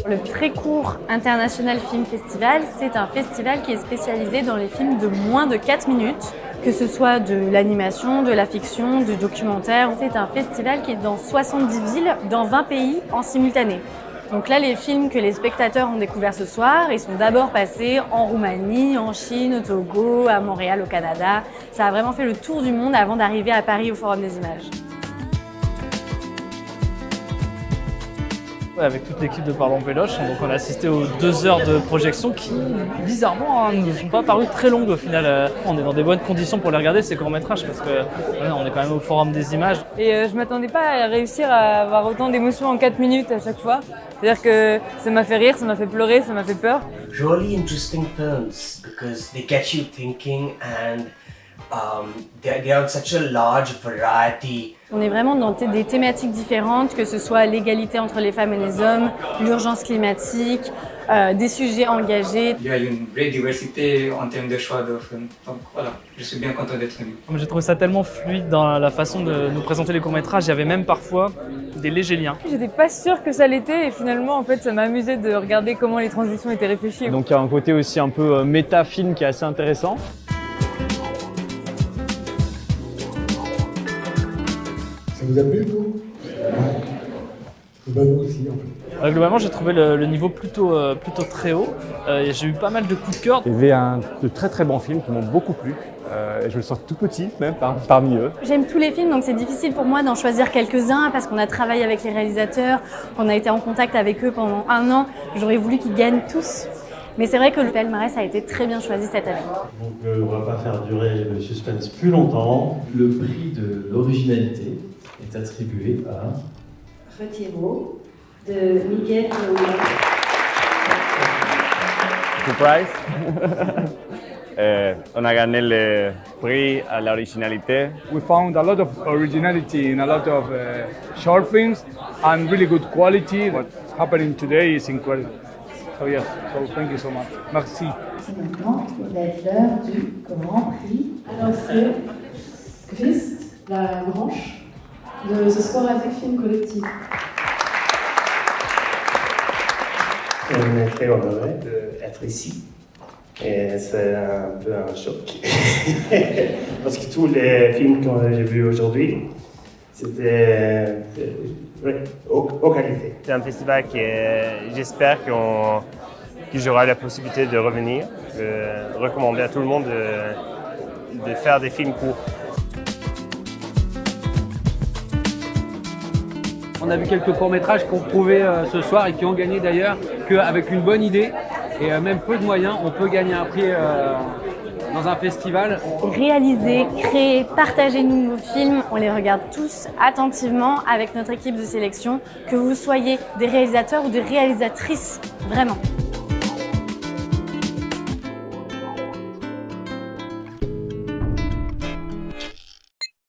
Le Trécourt International Film Festival, c'est un festival qui est spécialisé dans les films de moins de 4 minutes, que ce soit de l'animation, de la fiction, du documentaire. C'est un festival qui est dans 70 villes, dans 20 pays en simultané. Donc là, les films que les spectateurs ont découverts ce soir, ils sont d'abord passés en Roumanie, en Chine, au Togo, à Montréal, au Canada. Ça a vraiment fait le tour du monde avant d'arriver à Paris au Forum des Images. Avec toute l'équipe de Parlons Péloche, donc on a assisté aux 2 heures de projection qui, bizarrement, ne sont pas parues très longues au final. On est dans des bonnes conditions pour les regarder, ces courts-métrages, parce qu'on est quand même au Forum des Images. Et je m'attendais pas à réussir à avoir autant d'émotions en 4 minutes à chaque fois. C'est-à-dire que ça m'a fait rire, ça m'a fait pleurer, ça m'a fait peur. Really interesting films because they get you thinking and they are such a large variety. On est vraiment dans des thématiques différentes, que ce soit l'égalité entre les femmes et les hommes, l'urgence climatique, des sujets engagés. Il y a une vraie diversité en termes de choix de films. Donc voilà, je suis bien content d'être venu. J'ai trouvé ça tellement fluide dans la façon de nous présenter les courts-métrages. Il y avait même parfois des légers liens. J'étais pas sûre que ça l'était et finalement en fait ça m'a amusé de regarder comment les transitions étaient réfléchies. Donc il y a un côté aussi un peu méta-film qui est assez intéressant. Ça vous a plu, vous? Ouais. Bah, nous aussi, en fait. Globalement, j'ai trouvé le niveau plutôt très haut. J'ai eu pas mal de coups de cœur. Il y avait de très très bons films qui m'ont beaucoup plu. Je me sens tout petit, même parmi eux. J'aime tous les films, donc c'est difficile pour moi d'en choisir quelques-uns parce qu'on a travaillé avec les réalisateurs, on a été en contact avec eux pendant 1 an. J'aurais voulu qu'ils gagnent tous. Mais c'est vrai que le palmarès a été très bien choisi cette année. Donc on va pas faire durer le suspense plus longtemps. Le prix de l'originalité est attribué à Retiro de Miguel Raúl. Surprise. On a gagné le prix à l'originalité. We found a lot of originality in a lot of short films and really good quality. What's happening today is incredible. So yes, so thank you so much. Merci. Maintenant, il va être l'heure du Grand Prix. Alors c'est Christ, la branche de ce sporadique film collectif. On est très honoré d'être ici. Et c'est un peu un choc. Parce que tous les films que j'ai vus aujourd'hui, c'était haute qualité. C'est un festival qui j'espère que j'aurai la possibilité de revenir. Je recommander à tout le monde de faire des films courts. On a vu quelques courts-métrages qui ont prouvé ce soir et qui ont gagné d'ailleurs qu'avec une bonne idée et même peu de moyens, on peut gagner un prix dans un festival. Réaliser, créer, partager de nouveaux films, on les regarde tous attentivement avec notre équipe de sélection, que vous soyez des réalisateurs ou des réalisatrices, vraiment.